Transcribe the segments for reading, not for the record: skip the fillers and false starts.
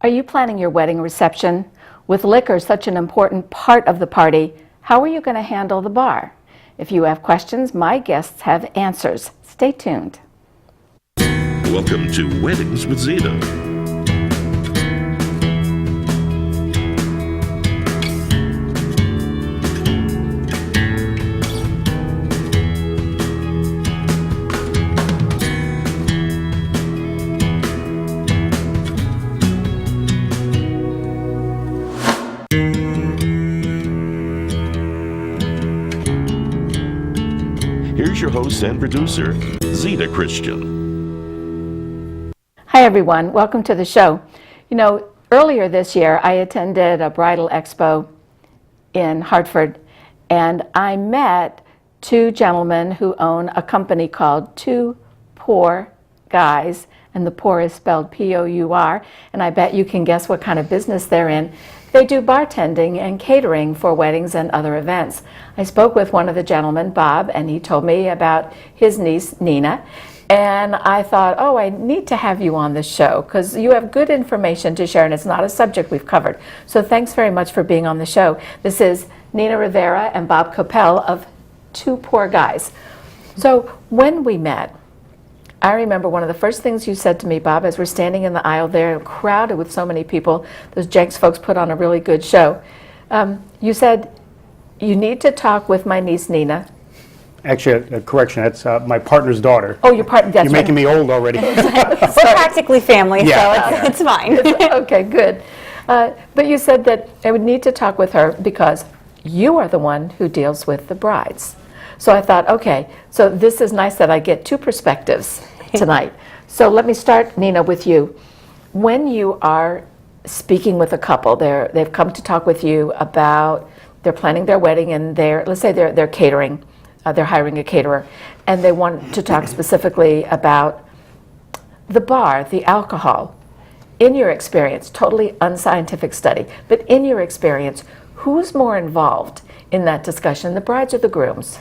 Are you planning your wedding reception? With liquor such an important part of the party, how are you going to handle the bar? If you have questions, my guests have answers. Stay tuned. Welcome to Weddings with Zita. Here's your host and producer, Zita Christian. Hi everyone, welcome to the show. You know, earlier this year I attended a bridal expo in Hartford, and I met two gentlemen who own a company called Two Pour Guys, and the pour is spelled P-O-U-R, and I bet you can guess what kind of business they're in. They do bartending and catering for weddings and other events. I spoke with one of the gentlemen, Bob, and he told me about his niece, Nina, and I thought, oh, I need to have you on the show because you have good information to share, and it's not a subject we've covered. So thanks very much for being on the show. This is Nina Rivera and Bob Copell of Two Pour Guys. So when we met, I remember one of the first things you said to me, Bob, as we're standing in the aisle there, crowded with so many people, those Jenks folks put on a really good show. You said, you need to talk with my niece, Nina. Actually, a correction, that's my partner's daughter. Oh, your partner, that's You're right. making me old already. We're practically family, Yeah. so it's fine. Okay, good. But you said that I would need to talk with her because you are the one who deals with the brides. So I thought, okay, so this is nice that I get two perspectives tonight. So let me start, Nina, with you. When you are speaking with a couple, they've come to talk with you about, they're planning their wedding and let's say they're catering, they're hiring a caterer, and they want to talk specifically about the bar, the alcohol. In your experience, totally unscientific study, but in your experience, who's more involved in that discussion, the brides or the grooms?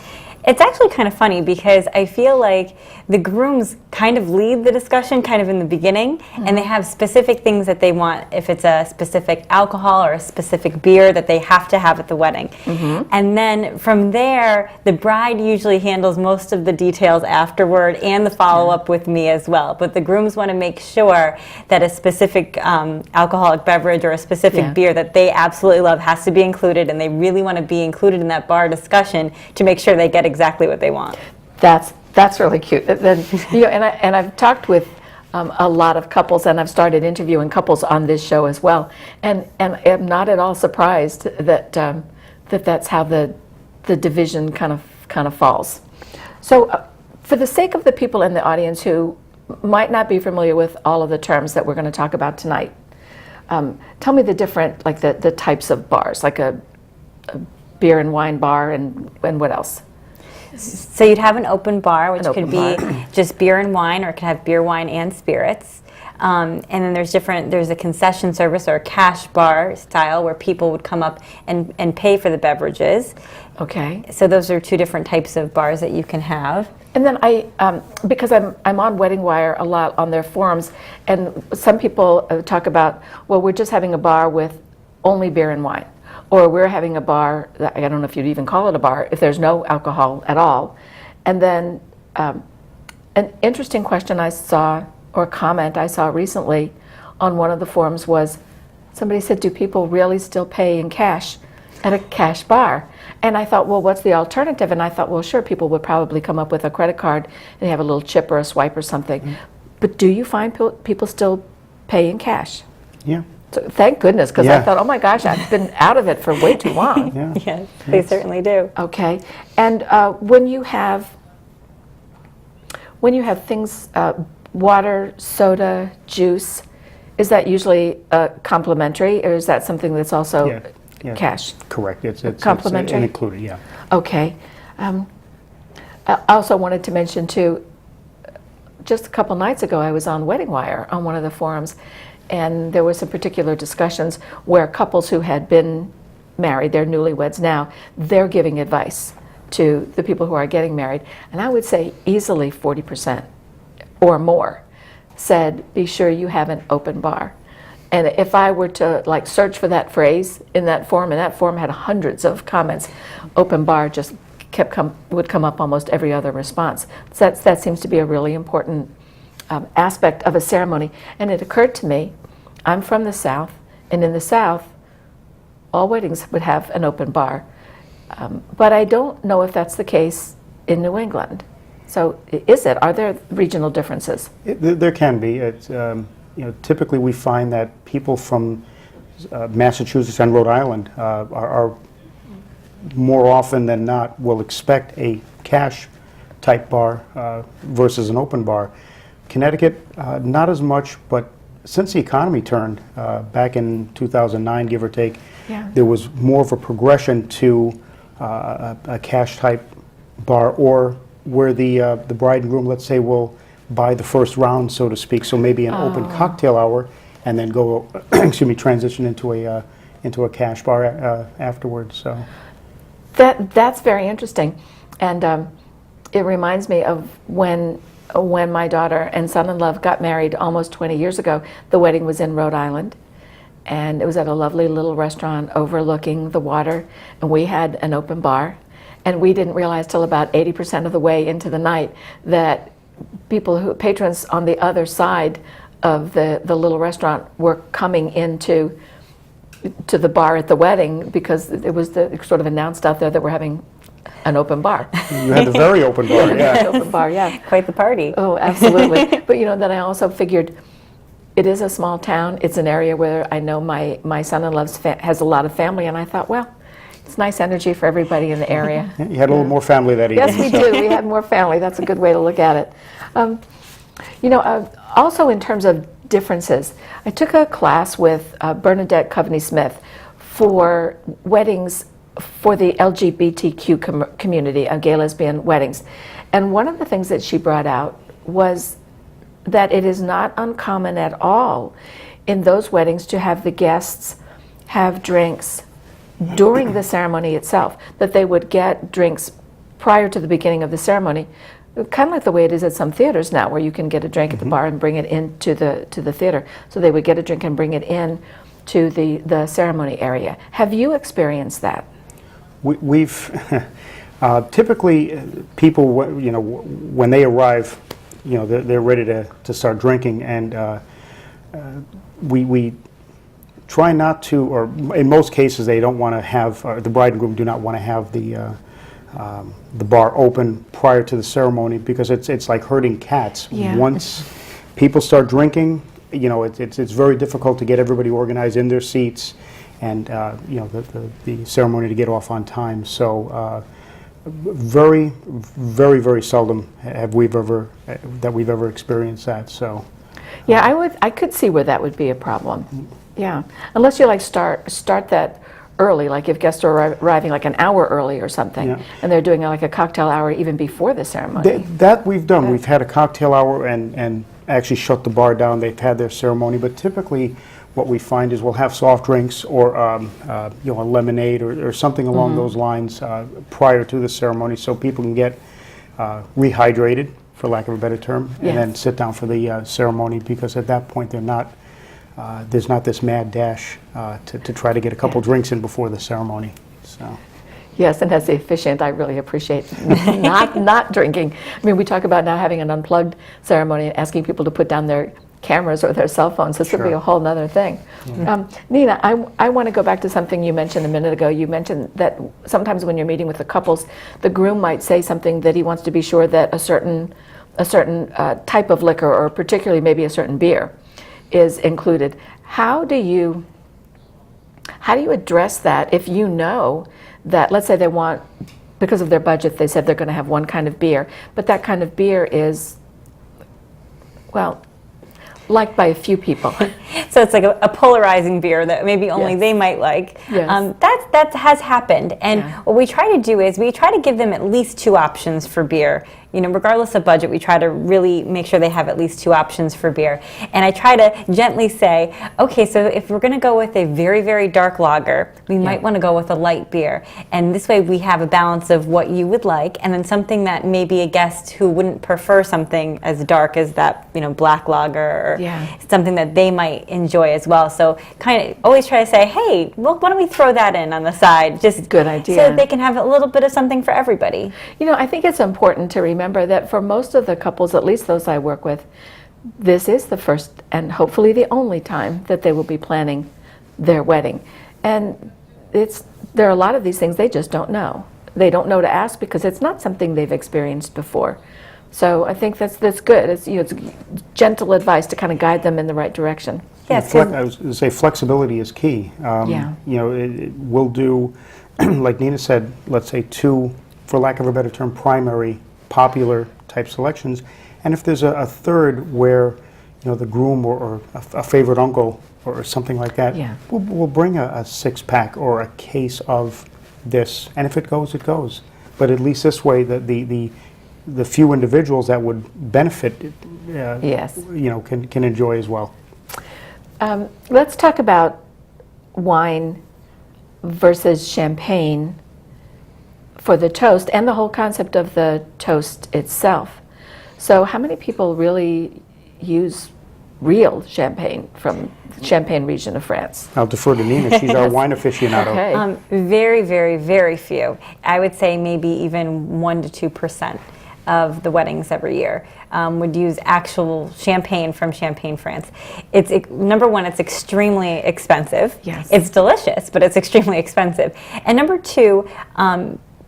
It's actually kind of funny because I feel like the grooms kind of lead the discussion kind of in the beginning, and they have specific things that they want, if it's a specific alcohol or a specific beer that they have to have at the wedding. And then from there, the bride usually handles most of the details afterward and the follow-up with me as well. But the grooms want to make sure that a specific alcoholic beverage or a specific beer that they absolutely love has to be included, and they really want to be included in that bar discussion to make sure they get exactly what they want. That's really cute. Then, you know, and I've talked with a lot of couples, and I've started interviewing couples on this show as well, and I'm not at all surprised that that's how the division kind of falls. So, for the sake of the people in the audience who might not be familiar with all of the terms that we're going to talk about tonight, tell me the different, like the types of bars, like a beer and wine bar, and what else? So you'd have an open bar, which could be bar. just beer and wine, or it could have beer, wine, and spirits. And then there's a concession service or a cash bar style where people would come up and pay for the beverages. Okay. So those are two different types of bars that you can have. And then because I'm on Wedding Wire a lot on their forums, and some people talk about, well, we're just having a bar with only beer and wine. Or we're having a bar, that, I don't know if you'd even call it a bar, if there's no alcohol at all. And then an interesting question I saw, or comment I saw recently on one of the forums was, somebody said, do people really still pay in cash at a cash bar? And I thought, well, what's the alternative? And I thought, well, sure, people would probably come up with a credit card and they have a little chip or a swipe or something. But do you find people still pay in cash? Yeah. So thank goodness, because I thought, oh my gosh, I've been out of it for way too long. Yes, they certainly do. Okay, and when you have things, water, soda, juice, is that usually complimentary, or is that something that's also cash? Correct. It's complimentary? included, yeah. Okay. I also wanted to mention too, just a couple nights ago, I was on Wedding Wire on one of the forums, and there were some particular discussions where couples who had been married, they're newlyweds now, they're giving advice to the people who are getting married. And I would say easily 40% or more said, be sure you have an open bar. And if I were to like search for that phrase in that form, and that form had hundreds of comments, open bar just would come up almost every other response. So that seems to be a really important aspect of a ceremony. And it occurred to me, I'm from the South, and in the South, all weddings would have an open bar. But I don't know if that's the case in New England. So is it? Are there regional differences? There can be. It's, typically we find that people from Massachusetts and Rhode Island are more often than not will expect a cash type bar versus an open bar. Connecticut, not as much, but since the economy turned back in 2009, give or take, there was more of a progression to a cash type bar, or where the bride and groom, let's say, will buy the first round, so to speak. So maybe an open cocktail hour, and then go, transition into a cash bar afterwards. So that's very interesting, and it reminds me of when my daughter and son-in-law got married almost 20 years ago. The wedding was in Rhode Island, and it was at a lovely little restaurant overlooking the water, and we had an open bar, and we didn't realize till about 80% of the way into the night that patrons on the other side of the little restaurant were coming into the bar at the wedding, because it was sort of announced out there that we're having an open bar. you had a very open bar, yeah. Open bar, yeah. Quite the party. Oh, absolutely. But then I also figured it is a small town. It's an area where I know my son-in-law has a lot of family, and I thought, well, it's nice energy for everybody in the area. You had a little more family that evening. Yes, we do. We had more family. That's a good way to look at it. Also in terms of differences, I took a class with Bernadette Coveney-Smith for weddings for the LGBTQ community, gay lesbian weddings. And one of the things that she brought out was that it is not uncommon at all in those weddings to have the guests have drinks during the ceremony itself, that they would get drinks prior to the beginning of the ceremony, kind of like the way it is at some theaters now, where you can get a drink at the bar and bring it into the theater. So they would get a drink and bring it in to the ceremony area. Have you experienced that? We've typically people, when they arrive, they're ready to start drinking, and we try not to, or in most cases they don't want to have, the bride and groom do not want to have the bar open prior to the ceremony, because it's like herding cats. Yeah. Once people start drinking, it's very difficult to get everybody organized in their seats, and the ceremony to get off on time. So very, very, very seldom have we've ever experienced that. So yeah, I could see where that would be a problem. Yeah, unless you like start that early, like if guests are arriving like an hour early or something, and they're doing like a cocktail hour even before the ceremony. That we've done. Yeah. We've had a cocktail hour and actually shut the bar down. They've had their ceremony, but typically what we find is we'll have soft drinks or a lemonade or something along those lines prior to the ceremony, so people can get rehydrated, for lack of a better term, and then sit down for the ceremony, because at that point they're not. There's not this mad dash to try to get a couple drinks in before the ceremony. So. Yes, and as the officiant, I really appreciate not drinking. I mean, we talk about now having an unplugged ceremony and asking people to put down their cameras or their cell phones. This would be a whole other thing. Yeah. Nina, I want to go back to something you mentioned a minute ago. You mentioned that sometimes when you're meeting with the couples, the groom might say something that he wants to be sure that a certain type of liquor, or particularly maybe a certain beer, is included. How do you address that if you know that, let's say they want, because of their budget, they said they're going to have one kind of beer, but that kind of beer is, well, liked by a few people. So it's like a polarizing beer that maybe only they might like. Yes. That has happened. And what we try to do is we try to give them at least two options for beer regardless of budget, we try to really make sure they have at least 2 options for beer. And I try to gently say, okay, so if we're going to go with a very, very dark lager, we might want to go with a light beer. And this way we have a balance of what you would like, and then something that maybe a guest who wouldn't prefer something as dark as that, black lager, or something that they might enjoy as well. So kind of always try to say, hey, well, why don't we throw that in on the side? Just good idea. So that they can have a little bit of something for everybody. I think it's important to remember that for most of the couples, at least those I work with, this is the first and hopefully the only time that they will be planning their wedding. And there are a lot of these things they just don't know. They don't know to ask because it's not something they've experienced before. So I think that's good. It's gentle advice to kind of guide them in the right direction. Yes, I was going to say flexibility is key. We'll do, like Nina said, let's say 2, for lack of a better term, primary popular type selections. And if there's a third where, the groom or a favorite uncle or something like that, we'll bring a 6-pack or a case of this. And if it goes, it goes. But at least this way, the few individuals that would benefit, can enjoy as well. Let's talk about wine versus champagne for the toast and the whole concept of the toast itself. So how many people really use real champagne from the Champagne region of France? I'll defer to Nina. She's our wine aficionado. Okay. Very, very, very few. I would say maybe even 1 to 2% of the weddings every year would use actual champagne from Champagne, France. Number one, it's extremely expensive. Yes. It's delicious, but it's extremely expensive. And number 2,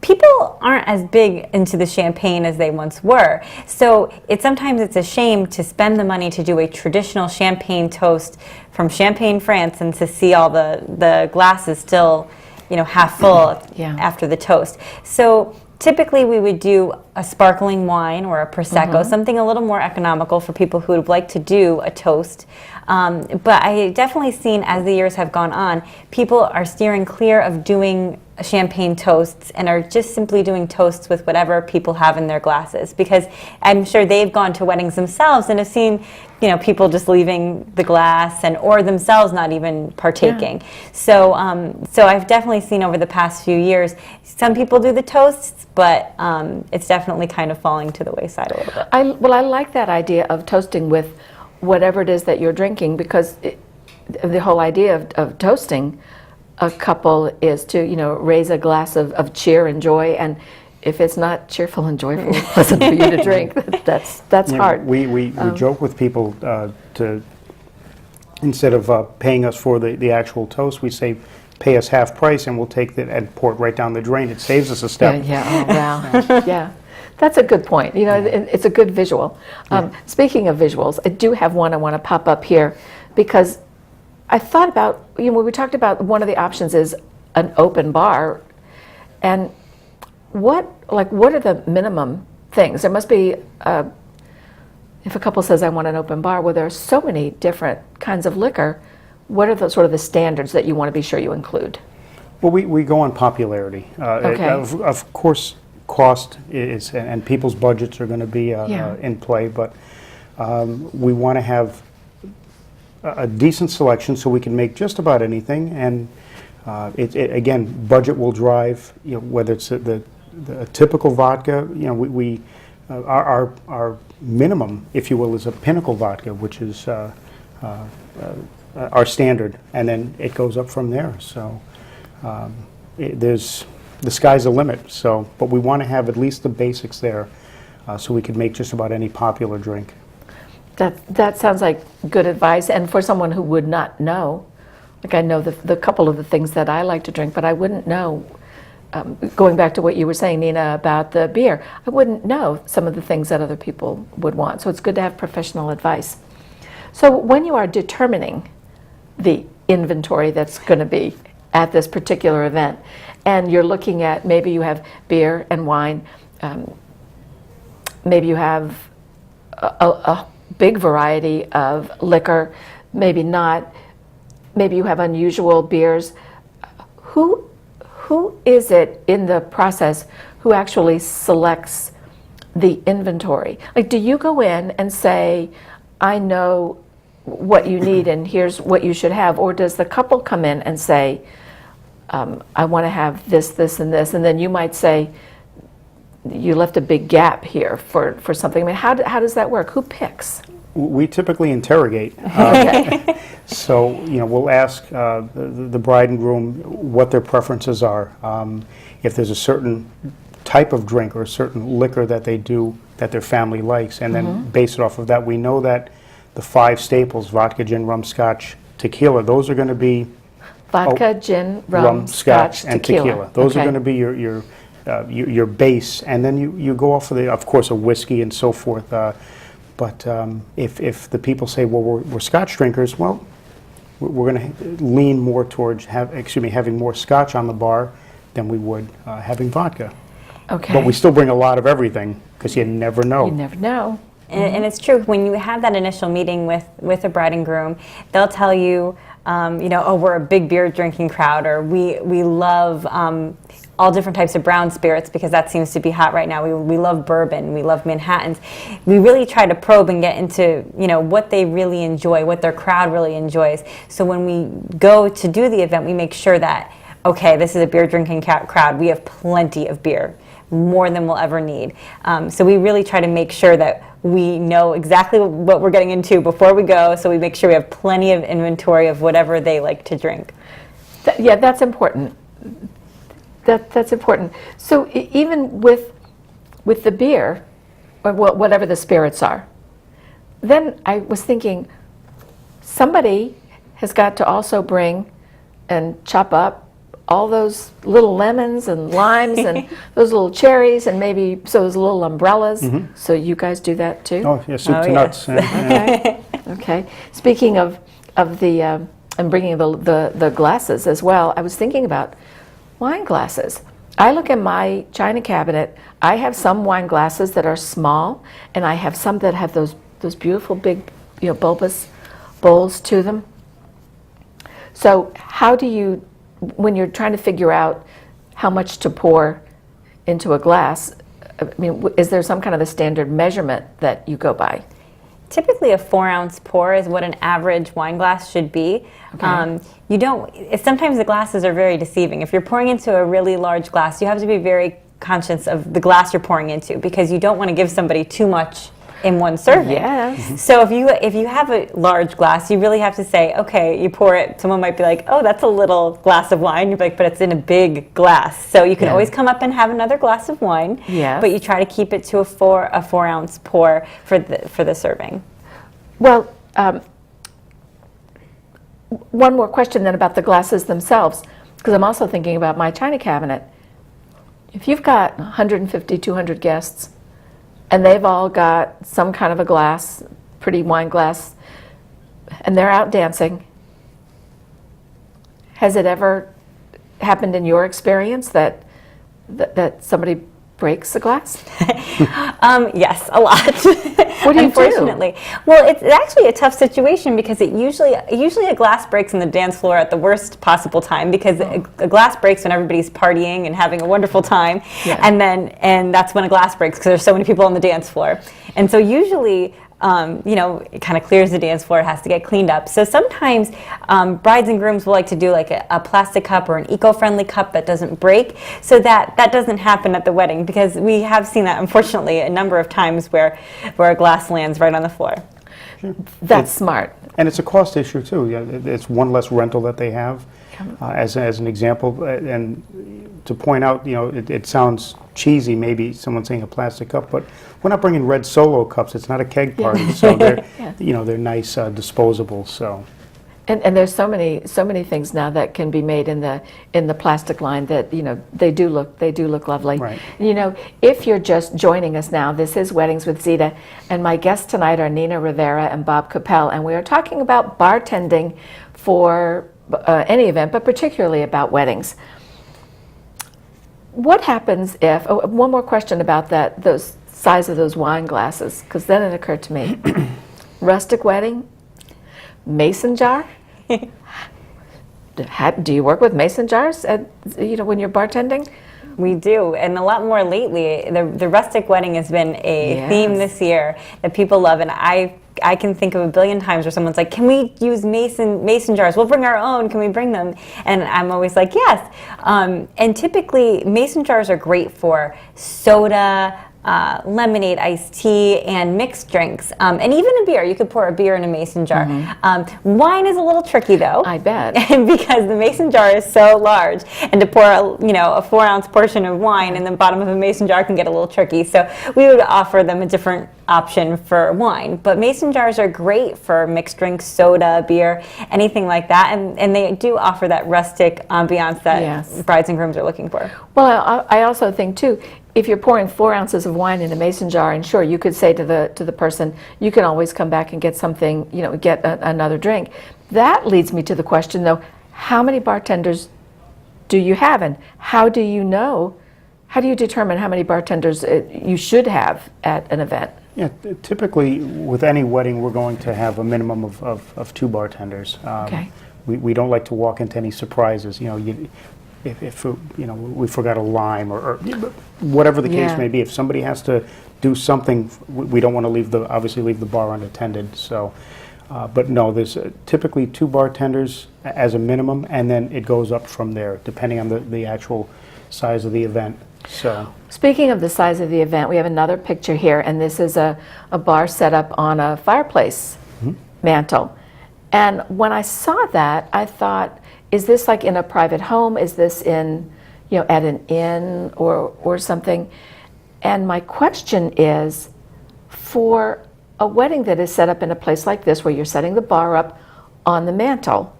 people aren't as big into the champagne as they once were. So sometimes it's a shame to spend the money to do a traditional champagne toast from Champagne, France, and to see all the glasses still, half full after the toast. So typically we would do a sparkling wine or a Prosecco, something a little more economical for people who would like to do a toast. But I definitely seen, as the years have gone on, people are steering clear of doing champagne toasts and are just simply doing toasts with whatever people have in their glasses, because I'm sure they've gone to weddings themselves and have seen people just leaving the glass or themselves not even partaking. So I've definitely seen over the past few years some people do the toasts, but it's definitely kind of falling to the wayside a little bit. I like that idea of toasting with whatever it is that you're drinking, because the whole idea of toasting a couple is to raise a glass of cheer and joy, and if it's not cheerful and joyful, pleasant for you to drink, that's hard. We joke with people to, instead of paying us for the actual toast, we say pay us half price and we'll take it and pour it right down the drain. It saves us a step. Oh wow. Yeah, that's a good point. It's a good visual. Speaking of visuals, I do have one I want to pop up here, because I thought about, we talked about one of the options is an open bar, and what are the minimum things? There must be, if a couple says I want an open bar, well, there are so many different kinds of liquor. What are the sort of the standards that you want to be sure you include? Well, we go on popularity. Okay. Of course, cost is, and people's budgets are going to be in play, but we want to have a decent selection so we can make just about anything, and again, budget will drive, whether it's the typical vodka, our minimum, if you will, is a Pinnacle vodka, which is our standard, and then it goes up from there. So the sky's the limit. So, but we want to have at least the basics there, so we can make just about any popular drink. That sounds like good advice, and for someone who would not know, like I know the couple of the things that I like to drink, but I wouldn't know, going back to what you were saying, Nina, about the beer, I wouldn't know some of the things that other people would want, so it's good to have professional advice. So when you are determining the inventory that's going to be at this particular event, and you're looking at, maybe you have beer and wine, maybe you have a big variety of liquor, maybe not, maybe you have unusual beers. Who is it in the process who actually selects the inventory? Like, do you go in and say, I know what you need and here's what you should have? Or does the couple come in and say, I want to have this, this, and this, and then you might say, you left a big gap here for something. I mean, how does that work? Who picks? We typically interrogate. So, we'll ask the bride and groom what their preferences are. If there's a certain type of drink or a certain liquor that they do that their family likes, and then base it off of that. We know that the 5 staples, vodka, gin, rum, scotch, tequila, those are going to be Vodka, gin, rum, scotch, and tequila. Those are going to be your base, and then you go off of course, a whiskey and so forth. But if the people say, well, we're scotch drinkers, well, we're going to lean more towards having more scotch on the bar than we would having vodka. Okay. But we still bring a lot of everything because you never know. You never know. And it's true, when you have that initial meeting with a bride and groom, they'll tell you, oh, we're a big beer drinking crowd, or we love all different types of brown spirits because that seems to be hot right now. We love bourbon, we love Manhattans. We really try to probe and get into, what they really enjoy, what their crowd really enjoys. So when we go to do the event, we make sure that, okay, this is a beer drinking crowd. We have plenty of beer, more than we'll ever need. So we really try to make sure that we know exactly what we're getting into before we go, so we make sure we have plenty of inventory of whatever they like to drink. Yeah, that's important. That's important. So even with the beer, or whatever the spirits are, then I was thinking, somebody has got to also bring and chop up all those little lemons and limes and those little cherries and maybe those little umbrellas. So you guys do that too? Oh, yeah, soup to nuts. Okay. Okay. Speaking of the and bringing the glasses as well, I was thinking about wine glasses. I look in my china cabinet. I have some wine glasses that are small, and I have some that have those beautiful big, bulbous bowls to them. So how do you, when you're trying to figure out how much to pour into a glass, I mean, is there some kind of a standard measurement that you go by? Typically a 4-ounce pour is what an average wine glass should be. Okay. Sometimes the glasses are very deceiving. If you're pouring into a really large glass, you have to be very conscious of the glass you're pouring into, because you don't want to give somebody too much in one serving. Yes. So if you have a large glass, you really have to say, okay, you pour it. Someone might be like, oh, that's a little glass of wine. You're like, but it's in a big glass. So you can always come up and have another glass of wine. Yes. But you try to keep it to a 4-ounce pour for the serving. Well, one more question then about the glasses themselves, because I'm also thinking about my china cabinet. If you've got 150, 200 guests, and they've all got some kind of a glass, pretty wine glass, and they're out dancing, has it ever happened in your experience that somebody breaks a glass? Yes, a lot. What do you Unfortunately. Well, it's actually a tough situation because usually a glass breaks on the dance floor at the worst possible time, because a glass breaks when everybody's partying and having a wonderful time, Yeah. and that's when a glass breaks because there's so many people on the dance floor. And so usually it kind of clears the dance floor, it has to get cleaned up. So sometimes brides and grooms will like to do like a plastic cup or an eco-friendly cup that doesn't break, so that doesn't happen at the wedding, because we have seen that, unfortunately, a number of times where a glass lands right on the floor. That's smart. And it's a cost issue too. Yeah, it's one less rental that they have, as an example. And to point out, it sounds cheesy, maybe someone saying a plastic cup, but we're not bringing red Solo cups. It's not a keg party, so they're they're nice, disposable. So. And there's so many things now that can be made in the plastic line that they do look lovely. Right. If you're just joining us now, this is Weddings with Zita, and my guests tonight are Nina Rivera and Bob Copell, and we are talking about bartending for any event, but particularly about weddings. What happens if? Oh, one more question about that. Those size of those wine glasses, because then it occurred to me: rustic wedding. Mason jar? Do you work with mason jars when you're bartending? We do, and a lot more lately. The rustic wedding has been a Yes. theme this year that people love, and I can think of a billion times where someone's like, "Can we use mason jars? We'll bring our own. Can we bring them?" And I'm always like, "Yes." And typically, mason jars are great for soda, lemonade, iced tea, and mixed drinks, and even a beer. You could pour a beer in a mason jar. Wine is a little tricky, though. I bet. Because the mason jar is so large, and to pour a 4-ounce portion of wine in the bottom of a mason jar can get a little tricky. So we would offer them a different option for wine. But mason jars are great for mixed drinks, soda, beer, anything like that, and they do offer that rustic ambiance that Yes. brides and grooms are looking for. Well, I also think too, if you're pouring 4 ounces of wine in a mason jar, and sure, you could say to the person, you can always come back and get something, get another drink. That leads me to the question, though, how many bartenders do you have, and how do you determine how many bartenders you should have at an event? Yeah, typically with any wedding, we're going to have a minimum of 2 bartenders. Okay. We don't like to walk into any surprises. If we forgot a lime or whatever the case Yeah. may be. If somebody has to do something, we don't want to obviously leave the bar unattended. So, but no, there's typically 2 bartenders as a minimum, and then it goes up from there depending on the actual size of the event. So. Speaking of the size of the event, we have another picture here, and this is a bar set up on a fireplace mantle. And when I saw that, I thought, is this like in a private home? Is this in, at an inn or something? And my question is, for a wedding that is set up in a place like this, where you're setting the bar up on the mantle,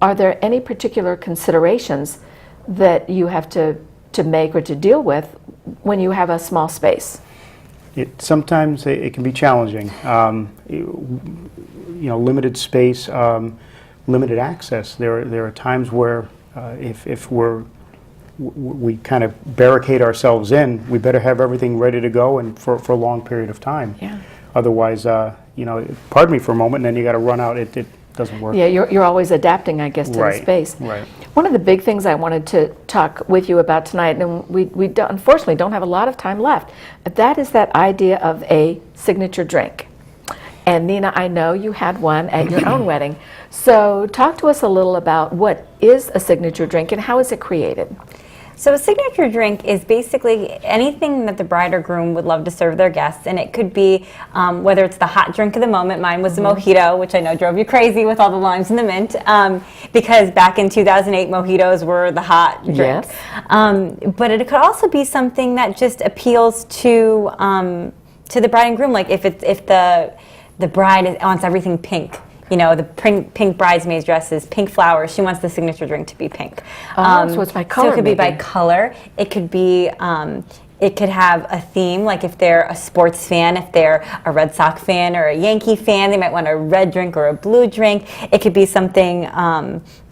are there any particular considerations that you have to make or to deal with when you have a small space? Sometimes it can be challenging. Limited space, limited access. There are times where if we kind of barricade ourselves in, we better have everything ready to go and for a long period of time. Yeah. Otherwise, pardon me for a moment, and then you got to run out. It doesn't work. Yeah, you're always adapting, I guess, to the Right, space. right. One of the big things I wanted to talk with you about tonight, and unfortunately don't have a lot of time left, but that is that idea of a signature drink. And Nina, I know you had one at your own wedding. So talk to us a little about what is a signature drink and how is it created? So a signature drink is basically anything that the bride or groom would love to serve their guests, and it could be whether it's the hot drink of the moment. Mine was the mojito, which I know drove you crazy with all the limes and the mint, because back in 2008, mojitos were the hot drink. Yes. But it could also be something that just appeals to the bride and groom, like if the bride wants everything pink. The pink bridesmaid's dresses, pink flowers. She wants the signature drink to be pink. So it's by color. So it could be by maybe. color. It could be. It could have a theme, like if they're a sports fan, if they're a Red Sox fan or a Yankee fan, they might want a red drink or a blue drink. It could be something.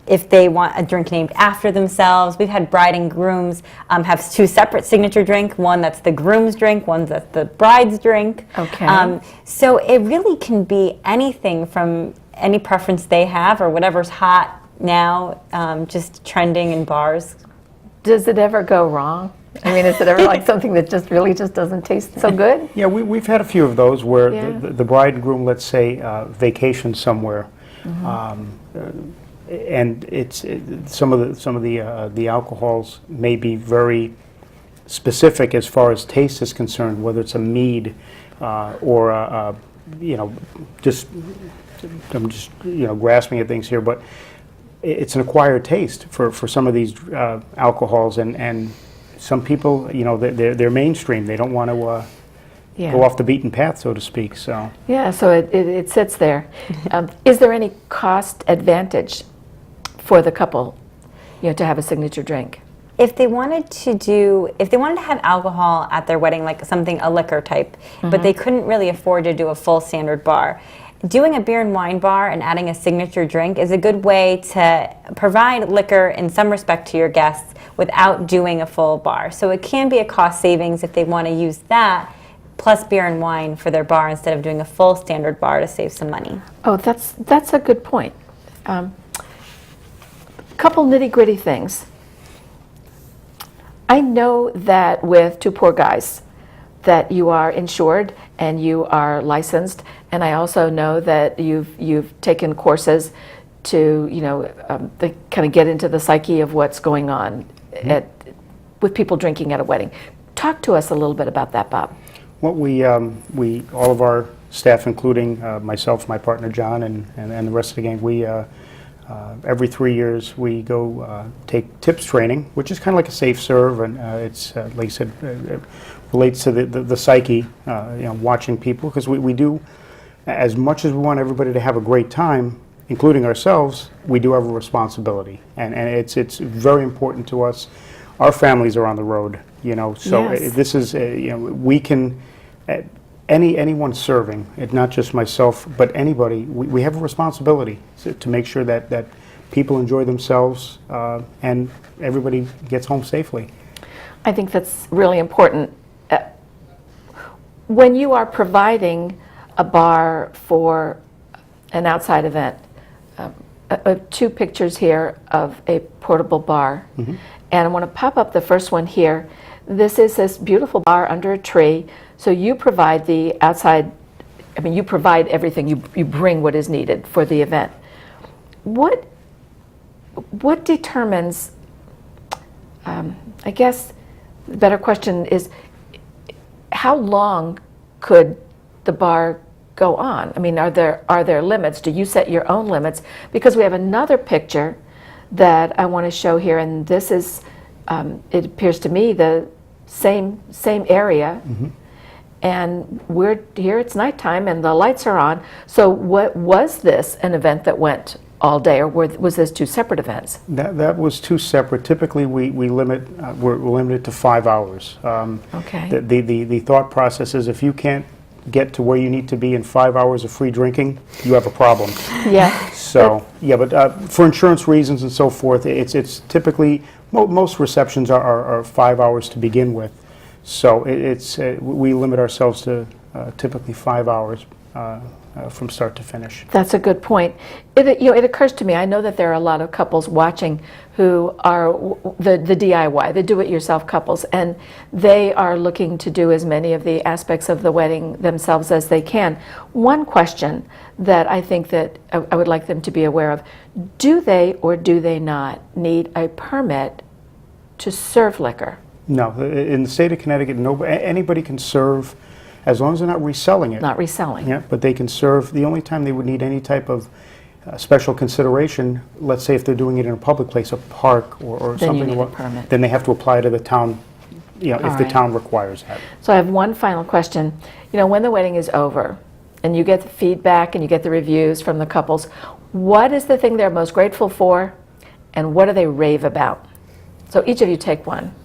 If they want a drink named after themselves. We've had bride and grooms have 2 separate signature drinks, one that's the groom's drink, one that's the bride's drink. Okay. So it really can be anything from any preference they have or whatever's hot now, just trending in bars. Does it ever go wrong? I mean, is it ever like something that just really just doesn't taste so good? Yeah, we've had a few of those where Yeah. the bride and groom, let's say, vacation somewhere, and some of the alcohols may be very specific as far as taste is concerned, whether it's a mead or just I'm just grasping at things here, but it's an acquired taste for some of these alcohols, and some people they're mainstream. They don't want to go off the beaten path, so to speak. So Yeah, so it sits there. Is there any cost advantage for the couple, to have a signature drink? If they wanted to have alcohol at their wedding, like a liquor type, but they couldn't really afford to do a full standard bar, doing a beer and wine bar and adding a signature drink is a good way to provide liquor in some respect to your guests without doing a full bar. So it can be a cost savings if they want to use that plus beer and wine for their bar instead of doing a full standard bar to save some money. Oh, that's a good point. Couple nitty-gritty things. I know that with Two Poor Guys, that you are insured and you are licensed, and I also know that you've taken courses to kind of get into the psyche of what's going on with people drinking at a wedding. Talk to us a little bit about that, Bob. Well, we all of our staff, including myself, my partner John, and the rest of the gang, we every 3 years we go take tips training, which is kind of like a safe serve, and it's like you said, it relates to the psyche, watching people, because we do, as much as we want everybody to have a great time, including ourselves, we do have a responsibility, and it's very important to us. Our families are on the road, so Yes. this is we can. Anyone serving, not just myself, but anybody, we have a responsibility to make sure that people enjoy themselves and everybody gets home safely. I think that's really important. When you are providing a bar for an outside event, two pictures here of a portable bar, and I want to pop up the first one here. This is this beautiful bar under a tree. So you provide the outside, you provide everything. You bring what is needed for the event. What determines, I guess the better question is, how long could the bar go on? Are there limits? Do you set your own limits? Because we have another picture that I want to show here, and this is, it appears to me, the same area. And we're here, it's nighttime and the lights are on. So was this an event that went all day, or was this two separate events? That was two separate. Typically we're limited to 5 hours. Okay. The thought process is, if you can't get to where you need to be in 5 hours of free drinking, you have a problem. Yeah. So, but for insurance reasons and so forth, it's typically, most receptions are 5 hours to begin with. So we limit ourselves to typically 5 hours from start to finish. That's a good point. It occurs to me, I know that there are a lot of couples watching who are the DIY, the do-it-yourself couples, and they are looking to do as many of the aspects of the wedding themselves as they can. One question that I think that I would like them to be aware of: do they or do they not need a permit to serve liquor? No, in the state of Connecticut, anybody can serve, as long as they're not reselling it. Not reselling. Yeah, but they can serve. The only time they would need any type of special consideration, let's say if they're doing it in a public place, a park or Then you something, need a permit. then they have to apply to the town, if the right. town requires that. So I have one final question. When the wedding is over and you get the feedback and you get the reviews from the couples, what is the thing they're most grateful for, and what do they rave about? So each of you take one.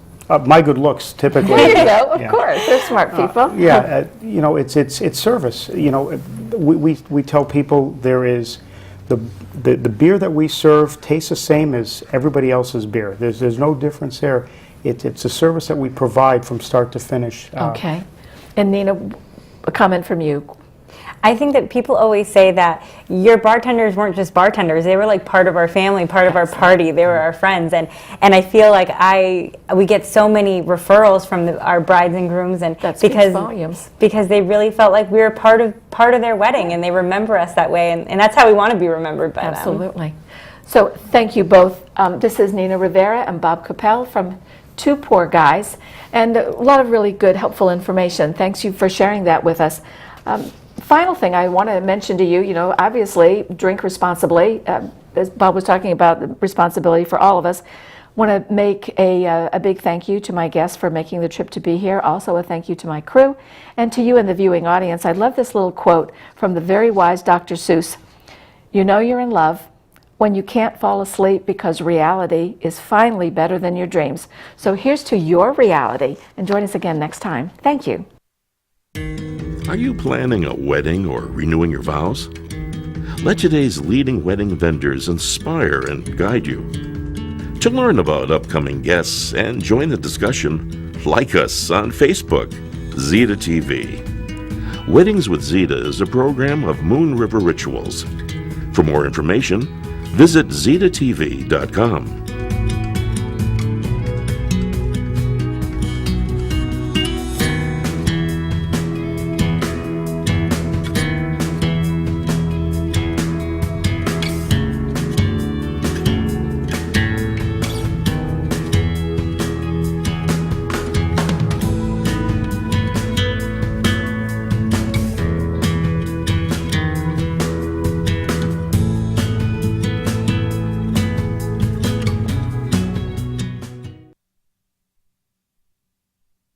My good looks, typically. There you go, of Yeah. course, they're smart people. It's service. We tell people there is the beer that we serve tastes the same as everybody else's beer. There's no difference there. It's a service that we provide from start to finish. Okay. And Nina, a comment from you. I think that people always say that your bartenders weren't just bartenders; they were like part of our family, part of our party. They were our friends, and I feel like we get so many referrals from our brides and grooms, and That speaks volumes. because they really felt like we were part of their wedding, and they remember us that way, and that's how we want to be remembered by them. Absolutely. So thank you both. This is Nina Rivera and Bob Copell from Two Poor Guys, and a lot of really good, helpful information. Thanks you for sharing that with us. Final thing I want to mention to you, obviously drink responsibly. As Bob was talking about, the responsibility for all of us. Want to make a big thank you to my guests for making the trip to be here. Also a thank you to my crew and to you in the viewing audience. I love this little quote from the very wise Dr. Seuss. You know you're in love when you can't fall asleep because reality is finally better than your dreams. So here's to your reality, and join us again next time. Thank you. Are you planning a wedding or renewing your vows? Let today's leading wedding vendors inspire and guide you. To learn about upcoming guests and join the discussion, like us on Facebook, Zita TV. Weddings with Zita is a program of Moon River Rituals. For more information, visit zitatv.com.